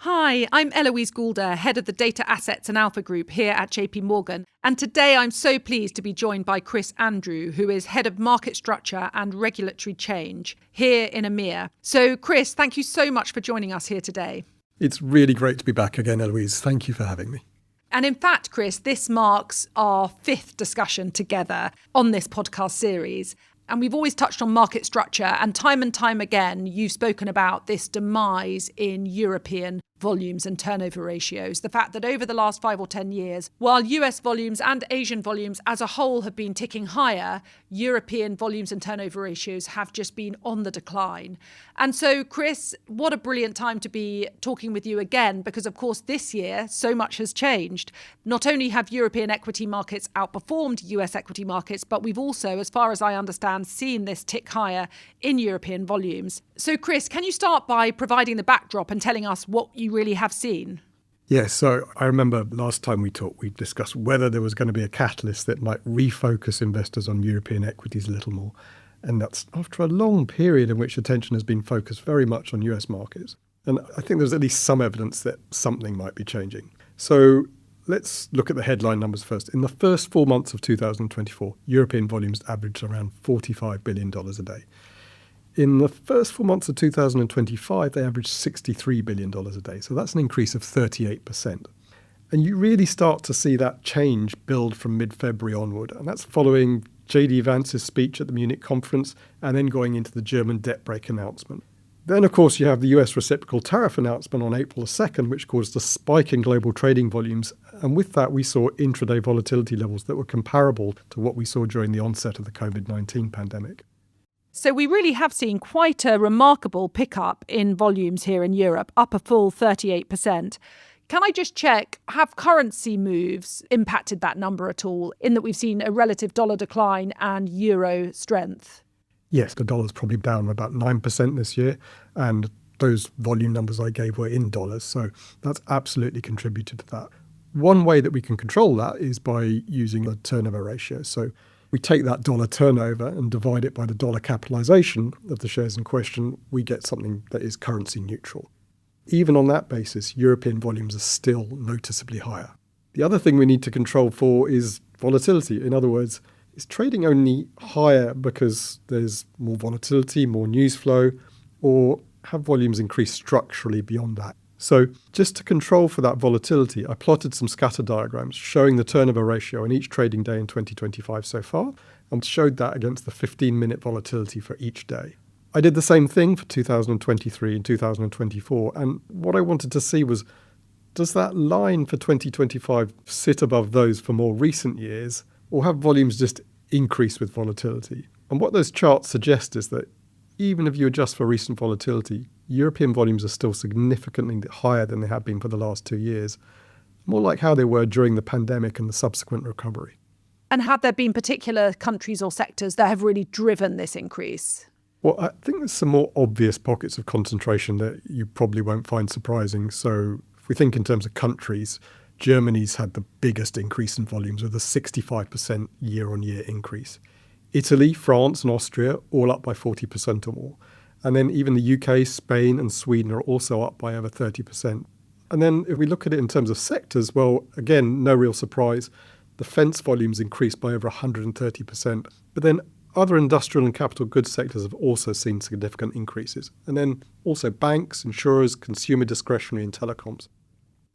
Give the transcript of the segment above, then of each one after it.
Hi, I'm Eloise Goulder, head of the Data Assets and Alpha Group here at JP Morgan. And today I'm so pleased to be joined by Chris Andrew, who is head of market structure and regulatory change here in EMEA. So Chris, thank you so much for joining us here today. It's really great to be back again, Eloise. Thank you for having me. And in fact, Chris, this marks our fifth discussion together on this podcast series. And we've always touched on market structure, and time again, you've spoken about this demise in European volumes and turnover ratios. The fact that over the last 5 or 10 years, while US volumes and Asian volumes as a whole have been ticking higher, European volumes and turnover ratios have just been on the decline. And so, Chris, what a brilliant time to be talking with you again, because of course this year so much has changed. Not only have European equity markets outperformed US equity markets, but we've also, as far as I understand, seen this tick higher in European volumes. So, Chris, can you start by providing the backdrop and telling us what you really have seen? Yes, so I remember last time we talked, we discussed whether there was going to be a catalyst that might refocus investors on European equities a little more. And that's after a long period in which attention has been focused very much on US markets. And I think there's at least some evidence that something might be changing. So let's look at the headline numbers first. In the first 4 months of 2024, European volumes averaged around $45 billion a day. In the first 4 months of 2025, they averaged $63 billion a day. So that's an increase of 38%. And you really start to see that change build from mid-February onward. And that's following J.D. Vance's speech at the Munich conference and then going into the German debt brake announcement. Then, of course, you have the US reciprocal tariff announcement on April the 2nd, which caused a spike in global trading volumes. And with that, we saw intraday volatility levels that were comparable to what we saw during the onset of the COVID-19 pandemic. So we really have seen quite a remarkable pickup in volumes here in Europe, up a full 38%. Can I just check, have currency moves impacted that number at all, in that we've seen a relative dollar decline and euro strength? Yes, the dollar's probably down about 9% this year, and those volume numbers I gave were in dollars, so that's absolutely contributed to that. One way that we can control that is by using the turnover ratio. So we take that dollar turnover and divide it by the dollar capitalization of the shares in question, we get something that is currency neutral. Even on that basis, European volumes are still noticeably higher. The other thing we need to control for is volatility. In other words, is trading only higher because there's more volatility, more news flow, or have volumes increased structurally beyond that? So just to control for that volatility, I plotted some scatter diagrams showing the turnover ratio in each trading day in 2025 so far, and showed that against the 15-minute volatility for each day. I did the same thing for 2023 and 2024, and what I wanted to see was, does that line for 2025 sit above those for more recent years, or have volumes just increased with volatility? And what those charts suggest is that even if you adjust for recent volatility, European volumes are still significantly higher than they have been for the last 2 years, more like how they were during the pandemic and the subsequent recovery. And have there been particular countries or sectors that have really driven this increase? Well, I think there's some more obvious pockets of concentration that you probably won't find surprising. So if we think in terms of countries, Germany's had the biggest increase in volumes with a 65% year-on-year increase. Italy, France and Austria all up by 40% or more. And then even the UK, Spain and Sweden are also up by over 30%. And then if we look at it in terms of sectors, well, again, no real surprise. Defence volumes increased by over 130%. But then other industrial and capital goods sectors have also seen significant increases. And then also banks, insurers, consumer discretionary and telecoms.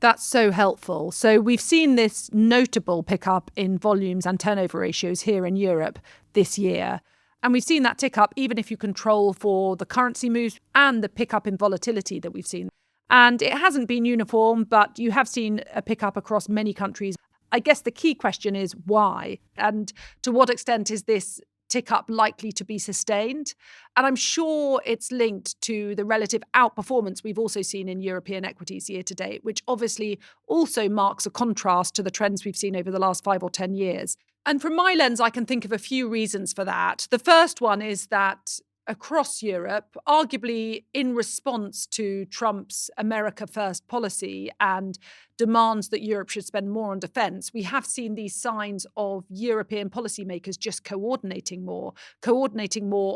That's so helpful. So we've seen this notable pickup in volumes and turnover ratios here in Europe this year. And we've seen that tick up even if you control for the currency moves and the pickup in volatility that we've seen. And it hasn't been uniform, but you have seen a pickup across many countries. I guess the key question is why? And to what extent is this tick up likely to be sustained? And I'm sure it's linked to the relative outperformance we've also seen in European equities year to date, which obviously also marks a contrast to the trends we've seen over the last 5 or 10 years. And from my lens, I can think of a few reasons for that. The first one is that across Europe, arguably in response to Trump's America First policy and demands that Europe should spend more on defence, we have seen these signs of European policymakers just coordinating more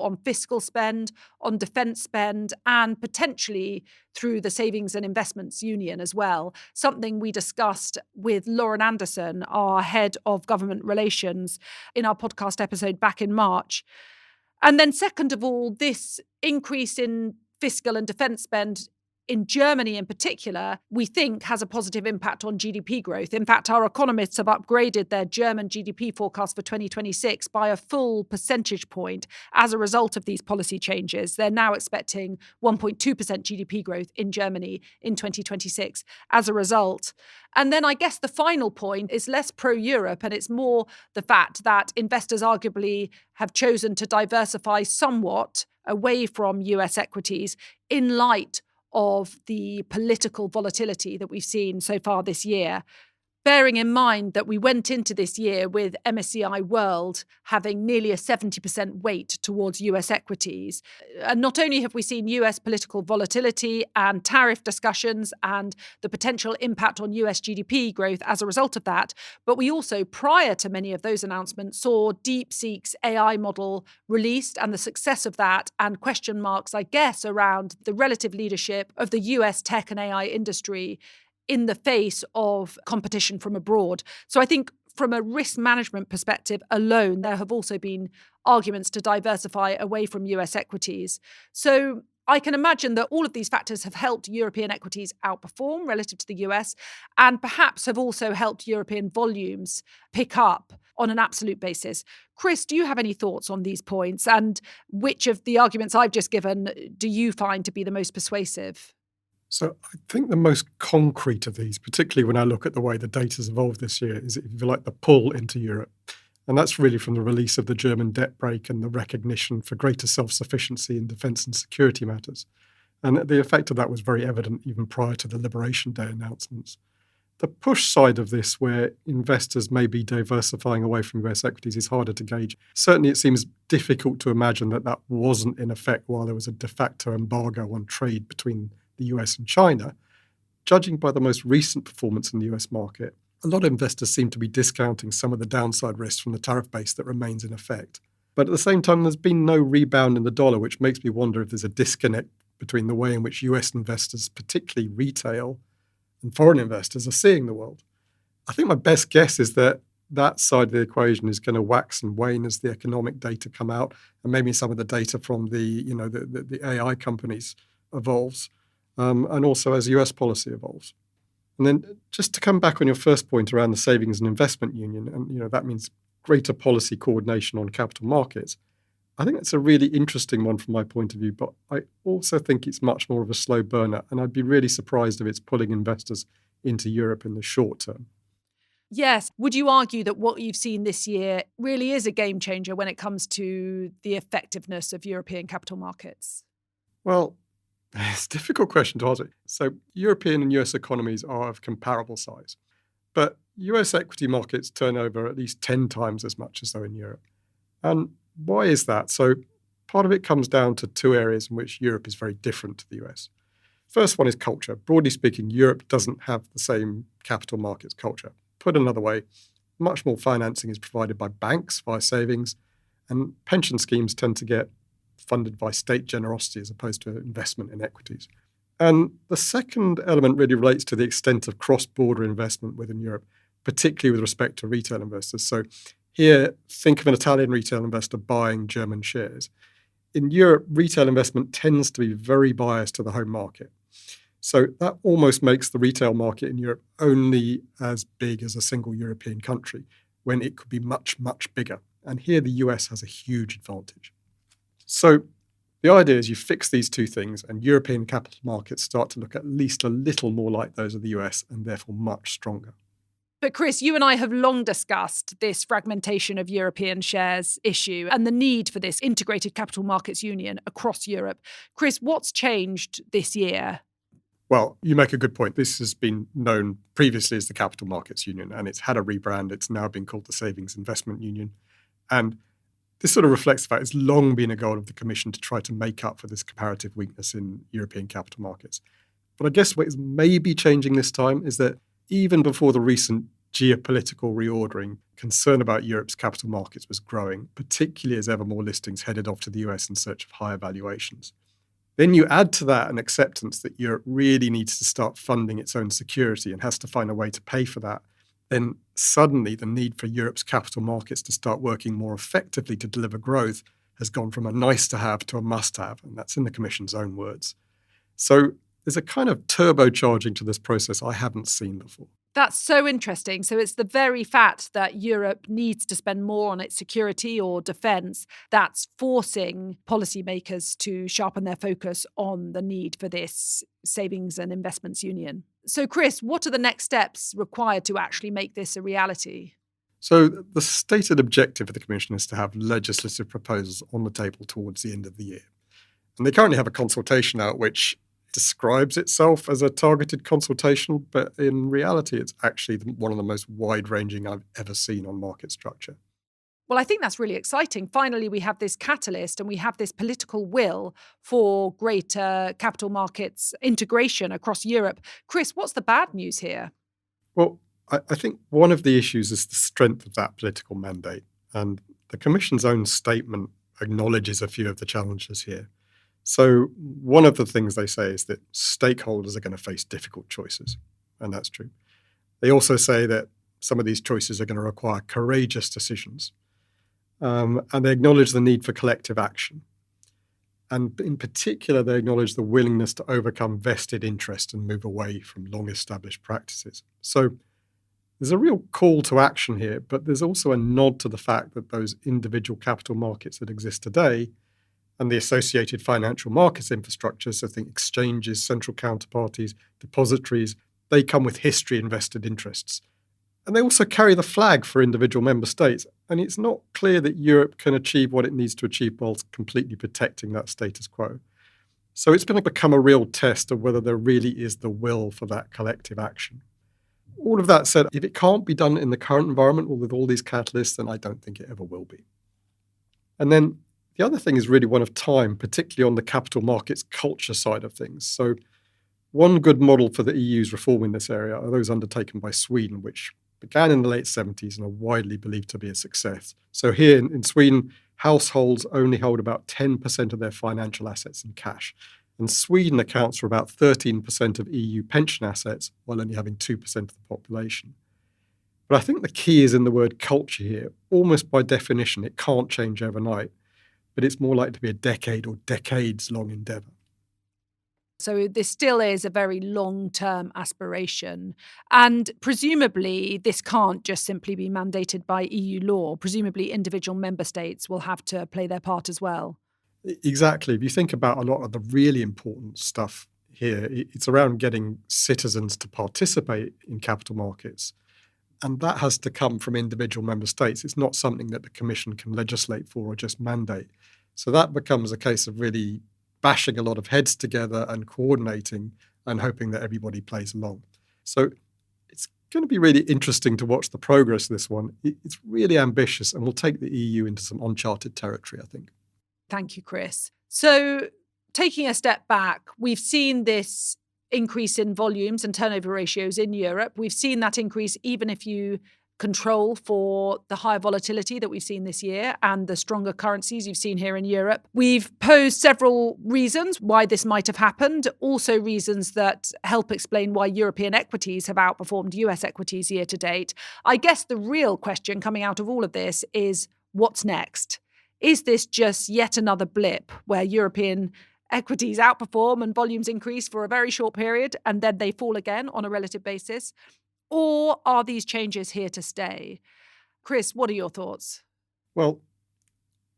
on fiscal spend, on defence spend, and potentially through the Savings and Investments Union as well, something we discussed with Lauren Anderson, our head of government relations, in our podcast episode back in March. And then second of all, this increase in fiscal and defence spend in Germany in particular, we think has a positive impact on GDP growth. In fact, our economists have upgraded their German GDP forecast for 2026 by a full percentage point as a result of these policy changes. They're now expecting 1.2% GDP growth in Germany in 2026 as a result. And then I guess the final point is less pro-Europe, and it's more the fact that investors arguably have chosen to diversify somewhat away from US equities in light of the political volatility that we've seen so far this year. Bearing in mind that we went into this year with MSCI World having nearly a 70% weight towards US equities. And not only have we seen US political volatility and tariff discussions and the potential impact on US GDP growth as a result of that, but we also, prior to many of those announcements, saw DeepSeek's AI model released and the success of that, and question marks, I guess, around the relative leadership of the US tech and AI industry in the face of competition from abroad. So I think from a risk management perspective alone, there have also been arguments to diversify away from US equities. So I can imagine that all of these factors have helped European equities outperform relative to the US, and perhaps have also helped European volumes pick up on an absolute basis. Chris, do you have any thoughts on these points? And which of the arguments I've just given do you find to be the most persuasive? So I think the most concrete of these, particularly when I look at the way the data's evolved this year, is, if you like, the pull into Europe. And that's really from the release of the German debt brake and the recognition for greater self-sufficiency in defence and security matters. And the effect of that was very evident even prior to the Liberation Day announcements. The push side of this, where investors may be diversifying away from US equities, is harder to gauge. Certainly it seems difficult to imagine that that wasn't in effect while there was a de facto embargo on trade between the US and China. Judging by the most recent performance in the US market, a lot of investors seem to be discounting some of the downside risks from the tariff base that remains in effect. But at the same time, there's been no rebound in the dollar, which makes me wonder if there's a disconnect between the way in which US investors, particularly retail and foreign investors, are seeing the world. I think my best guess is that that side of the equation is going to wax and wane as the economic data come out, and maybe some of the data from the AI companies evolves. And also as US policy evolves. And then just to come back on your first point around the Savings and Investment Union, and that means greater policy coordination on capital markets, I think that's a really interesting one from my point of view, but I also think it's much more of a slow burner, and I'd be really surprised if it's pulling investors into Europe in the short term. Yes. Would you argue that what you've seen this year really is a game changer when it comes to the effectiveness of European capital markets? Well, it's a difficult question to answer. So European and US economies are of comparable size, but US equity markets turn over at least 10 times as much as though in Europe. And why is that? So part of it comes down to two areas in which Europe is very different to the US. First one is culture. Broadly speaking, Europe doesn't have the same capital markets culture. Put another way, much more financing is provided by banks via savings, and pension schemes tend to get funded by state generosity as opposed to investment in equities. And the second element really relates to the extent of cross-border investment within Europe, particularly with respect to retail investors. So here, think of an Italian retail investor buying German shares. In Europe, retail investment tends to be very biased to the home market. So that almost makes the retail market in Europe only as big as a single European country, when it could be much, much bigger. And here the US has a huge advantage. So the idea is you fix these two things and European capital markets start to look at least a little more like those of the US and therefore much stronger. But Chris, you and I have long discussed this fragmentation of European shares issue and the need for this integrated capital markets union across Europe. Chris, what's changed this year? Well, you make a good point. This has been known previously as the Capital Markets Union, and it's had a rebrand. It's now been called the Savings Investment Union. And This sort of reflects the fact it's long been a goal of the Commission to try to make up for this comparative weakness in European capital markets. But I guess what is maybe changing this time is that even before the recent geopolitical reordering, concern about Europe's capital markets was growing, particularly as ever more listings headed off to the US in search of higher valuations. Then you add to that an acceptance that Europe really needs to start funding its own security and has to find a way to pay for that. Then suddenly the need for Europe's capital markets to start working more effectively to deliver growth has gone from a nice to have to a must have, and that's in the Commission's own words. So there's a kind of turbocharging to this process I haven't seen before. That's so interesting. So it's the very fact that Europe needs to spend more on its security or defence that's forcing policymakers to sharpen their focus on the need for this savings and investments union. So, Chris, what are the next steps required to actually make this a reality? So the stated objective of the Commission is to have legislative proposals on the table towards the end of the year. And they currently have a consultation out which describes itself as a targeted consultation, but in reality, it's actually one of the most wide-ranging I've ever seen on market structure. Well, I think that's really exciting. Finally, we have this catalyst and we have this political will for greater capital markets integration across Europe. Chris, what's the bad news here? Well, I think one of the issues is the strength of that political mandate. And the Commission's own statement acknowledges a few of the challenges here. So one of the things they say is that stakeholders are going to face difficult choices, and that's true. They also say that some of these choices are going to require courageous decisions, and they acknowledge the need for collective action. And in particular, they acknowledge the willingness to overcome vested interest and move away from long-established practices. So there's a real call to action here, but there's also a nod to the fact that those individual capital markets that exist today and the associated financial markets infrastructure, so think exchanges, central counterparties, depositories, they come with history and vested interests. And they also carry the flag for individual member states. And it's not clear that Europe can achieve what it needs to achieve whilst completely protecting that status quo. So it's going to become a real test of whether there really is the will for that collective action. All of that said, if it can't be done in the current environment or with all these catalysts, then I don't think it ever will be. And then the other thing is really one of time, particularly on the capital markets culture side of things. So one good model for the EU's reform in this area are those undertaken by Sweden, which began in the late 70s and are widely believed to be a success. So here in Sweden, households only hold about 10% of their financial assets in cash. And Sweden accounts for about 13% of EU pension assets, while only having 2% of the population. But I think the key is in the word culture here. Almost by definition, it can't change overnight, but it's more likely to be a decade or decades-long endeavour. So this still is a very long-term aspiration. And presumably this can't just simply be mandated by EU law. Presumably individual member states will have to play their part as well. Exactly. If you think about a lot of the really important stuff here, it's around getting citizens to participate in capital markets. And that has to come from individual member states. It's not something that the Commission can legislate for or just mandate. So that becomes a case of really bashing a lot of heads together and coordinating and hoping that everybody plays along. So it's going to be really interesting to watch the progress of this one. It's really ambitious and will take the EU into some uncharted territory, I think. Thank you, Chris. So taking a step back, we've seen this increase in volumes and turnover ratios in Europe. We've seen that increase even if you control for the higher volatility that we've seen this year and the stronger currencies you've seen here in Europe. We've posed several reasons why this might have happened, also reasons that help explain why European equities have outperformed US equities year to date. I guess the real question coming out of all of this is what's next? Is this just yet another blip where European equities outperform and volumes increase for a very short period and then they fall again on a relative basis? Or are these changes here to stay? Chris, what are your thoughts? Well,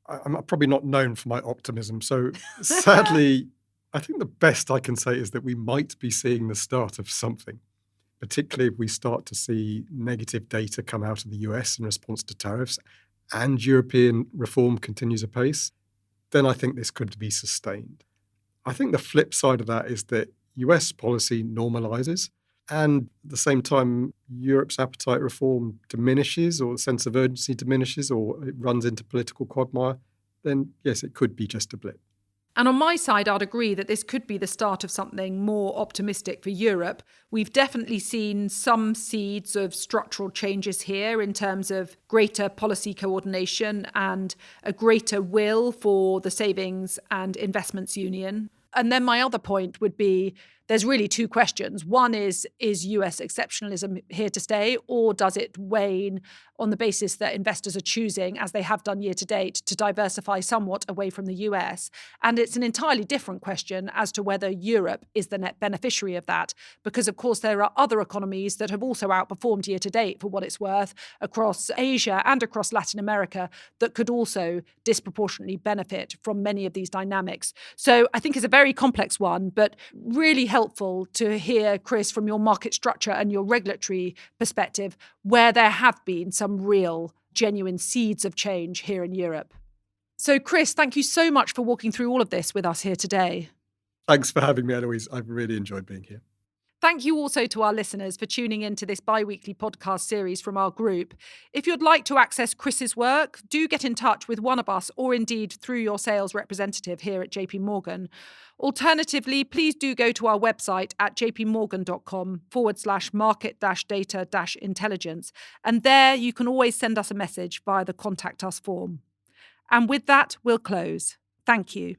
I'm probably not known for my optimism. So sadly, I think the best I can say is that we might be seeing the start of something, particularly if we start to see negative data come out of the US in response to tariffs and European reform continues apace. Then I think this could be sustained. I think the flip side of that is that US policy normalizes. and at the same time, Europe's appetite reform diminishes, or the sense of urgency diminishes, or it runs into political quagmire, then yes, it could be just a blip. And on my side, I'd agree that this could be the start of something more optimistic for Europe. We've definitely seen some seeds of structural changes here in terms of greater policy coordination and a greater will for the Savings and Investments Union. And then my other point would be there's really two questions. One is US exceptionalism here to stay, or does it wane on the basis that investors are choosing, as they have done year to date, to diversify somewhat away from the US? And it's an entirely different question as to whether Europe is the net beneficiary of that, because, of course, there are other economies that have also outperformed year to date, for what it's worth, across Asia and across Latin America, that could also disproportionately benefit from many of these dynamics. So I think it's a very complex one, but really helpful to hear, Chris, from your market structure and your regulatory perspective, where there have been some real, genuine seeds of change here in Europe. So, Chris, thank you so much for walking through all of this with us here today. Thanks for having me, Eloise. I've really enjoyed being here. Thank you also to our listeners for tuning in to this bi-weekly podcast series from our group. If you'd like to access Chris's work, do get in touch with one of us, or indeed through your sales representative here at JP Morgan. Alternatively, please do go to our website at jpmorgan.com/market-data-intelligence. And there you can always send us a message via the Contact Us form. And with that, we'll close. Thank you.